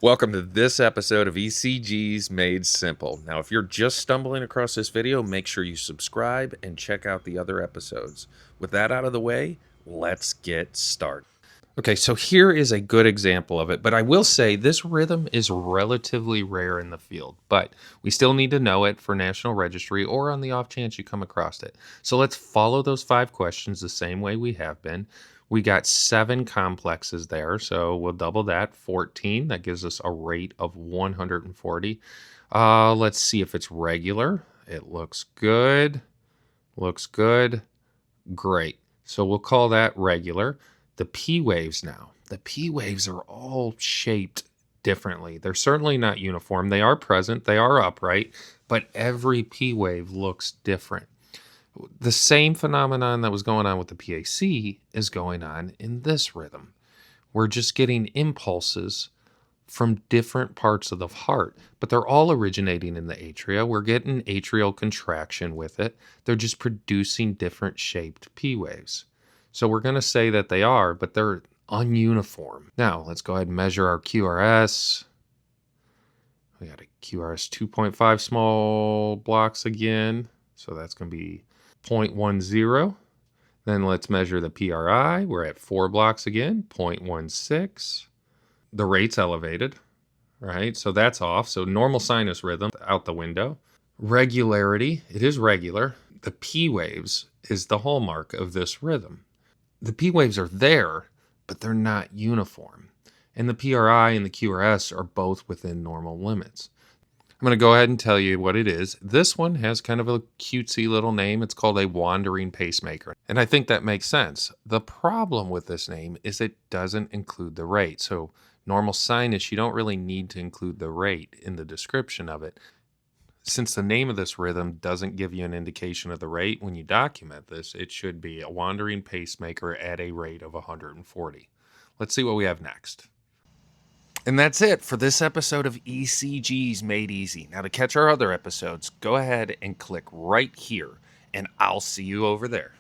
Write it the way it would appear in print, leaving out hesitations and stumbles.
Welcome to this episode of ECGs Made Simple. Now, if you're just stumbling across this video, make sure you subscribe and check out the other episodes. With that out of the way, let's get started. Okay, so here is a good example of it, but I will say this rhythm is relatively rare in the field, but we still need to know it for National Registry or on the off chance you come across it. So let's follow those 5 questions the same way we have been. We got 7 complexes there, so we'll double that, 14. That gives us a rate of 140. Let's see if it's regular. It looks good. Looks good. Great. So we'll call that regular. The P waves now. The P waves are all shaped differently. They're certainly not uniform. They are present. They are upright, but every P wave looks different. The same phenomenon that was going on with the PAC is going on in this rhythm. We're just getting impulses from different parts of the heart, but they're all originating in the atria. We're getting atrial contraction with it. They're just producing different shaped P waves. So we're going to say that they are, but they're ununiform. Now, let's go ahead and measure our QRS. We got a QRS 2.5 small blocks again. So that's going to be 0.10. Then let's measure the PRI. We're at 4 blocks again, 0.16. The rate's elevated, right? So that's off. So normal sinus rhythm out the window. Regularity, it is regular. The P waves is the hallmark of this rhythm. The P waves are there, but they're not uniform. And the PRI and the QRS are both within normal limits. I'm going to go ahead and tell you what it is. This one has kind of a cutesy little name. It's called a wandering pacemaker. And I think that makes sense. The problem with this name is it doesn't include the rate. So normal sinus, you don't really need to include the rate in the description of it. Since the name of this rhythm doesn't give you an indication of the rate, when you document this, it should be a wandering pacemaker at a rate of 140. Let's see what we have next. And that's it for this episode of ECGs Made Easy. Now, to catch our other episodes, go ahead and click right here, and I'll see you over there.